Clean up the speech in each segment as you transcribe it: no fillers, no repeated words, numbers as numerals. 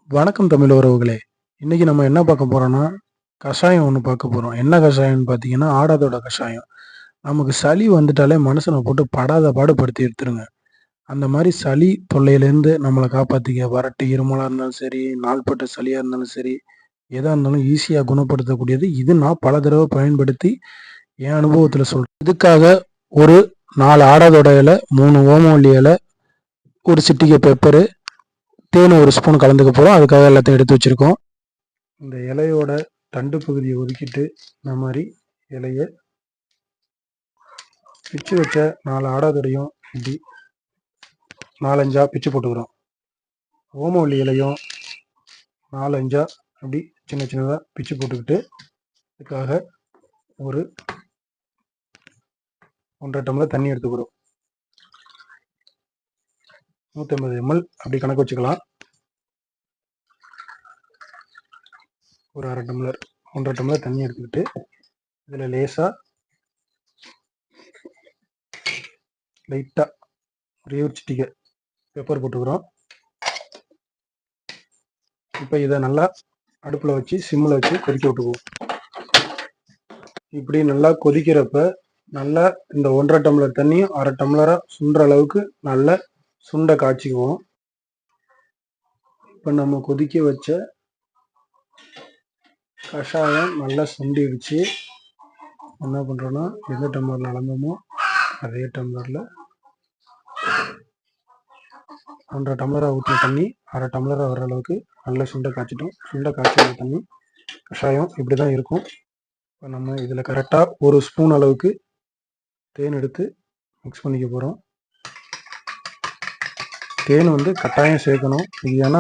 வணக்கம் தமிழ் உறவுகளே. இன்னைக்கு நம்ம என்ன பார்க்க போறோம்னா, கஷாயம் ஒண்ணு பார்க்க போறோம். என்ன கஷாயம்னு பார்த்தீங்கன்னா, ஆடாதோட கஷாயம். நமக்கு சளி வந்துட்டாலே மனுஷன போட்டு படாத பாடு படுத்தி எடுத்துருங்க. அந்த மாரி சளி தொல்லையிலேருந்து நம்மள காப்பாத்திக்க, வறட்டு இருமலா இருந்தாலும் சரி, நாள்பட்ட சளியா இருந்தாலும் சரி, எதா இருந்தாலும் ஈஸியா குணப்படுத்தக்கூடியது. இது நான் பல தடவ பயன்படுத்தி என் அனுபவத்துல சொல்றேன். இதுக்காக ஒரு 4 ஆடாதோட இலை, 3 ஓமவல்லி இலை, ஒரு சிட்டிகை பெப்பரு, தேன் 1 ஸ்பூன் கலந்துக்க போறோம். அதுக்காக எல்லாத்தையும் எடுத்து வச்சிருக்கோம். இந்த இலையோட தண்டு பகுதியை ஒதுக்கிட்டு இந்த மாதிரி இலைய பிச்சு வச்ச 4 ஆடாதோடையும் இப்படி 4-5 பிச்சு போட்டுக்கிறோம். ஓமவல்லி இலையும் 4-5 அப்படி சின்ன சின்னதாக பிச்சு போட்டுக்கிட்டு இதுக்காக ஒரு 1.5 டம்ளர் தண்ணி எடுத்துக்கிறோம். 150 ml அப்படி கணக்கு வச்சுக்கலாம். ஒரு 1/2 டம்ளர் 1.5 டம்ளர் தண்ணி எடுத்துக்கிட்டு இதில் லைட்டாக ஒரே ஒரு சிட்டிகை பெப்பர் போட்டுக்கிறோம். இப்போ இதை நல்லா அடுப்பில் வச்சு சிம்மில் வச்சு கொதிக்க விட்டுக்குவோம். இப்படி நல்லா கொதிக்கிறப்ப நல்லா இந்த 1.5 டம்ளர் தண்ணியும் 1/2 டம்ளராக சுண்டுற அளவுக்கு நல்லா சுண்டை காய்ச்சிக்குவோம். இப்போ நம்ம கொதிக்க வச்ச கஷாயம் நல்லா சுண்டிடுச்சு. என்ன பண்ணுறோன்னா, எந்த டம்ளரில் அளந்தோமோ அதே டம்ளரில் 1.5 டம்ளராக ஊற்றின தண்ணி 1/2 டம்ளராக வர அளவுக்கு நல்லா சுண்டை காய்ச்சிட்டோம். சுண்டை காய்ச்சி தண்ணி கஷாயம் இப்படி தான் இருக்கும். இப்போ நம்ம இதில் கரெக்டாக 1 ஸ்பூன் அளவுக்கு தேன் எடுத்து மிக்ஸ் பண்ணிக்க போகிறோம். தேன் கட்டாயம் சேர்க்கணும். இது ஏன்னா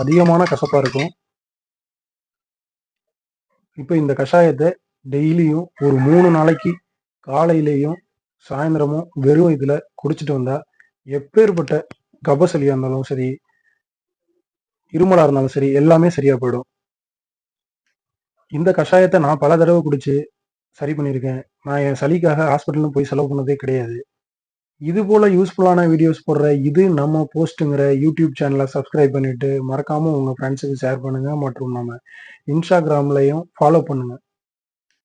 அதிகமான கசப்பாக இருக்கும். இப்போ இந்த கஷாயத்தை டெய்லியும் ஒரு 3 நாளைக்கு காலையிலையும் சாயந்தரமும் வெறும் இதில் குடிச்சிட்டு வந்தால் எப்பேற்பட்ட கபசலியாக இருந்தாலும் சரி, இருமலாக இருந்தாலும் சரி, எல்லாமே சரியாக போயிடும். இந்த கஷாயத்தை நான் பல தடவை குடிச்சு சரி பண்ணியிருக்கேன். நான் என் சளிக்காக ஹாஸ்பிட்டலும் போய் செலவு பண்ணதே கிடையாது. இது போல யூஸ்ஃபுல்லான வீடியோஸ் போடுற இது நம்ம போஸ்ட்டுங்கிற யூடியூப் சேனலை சப்ஸ்கிரைப் பண்ணிட்டு மறக்காம உங்க ஃப்ரெண்ட்ஸுக்கு ஷேர் பண்ணுங்க மற்றும் நம்ம இன்ஸ்டாகிராம்லையும் ஃபாலோ பண்ணுங்க.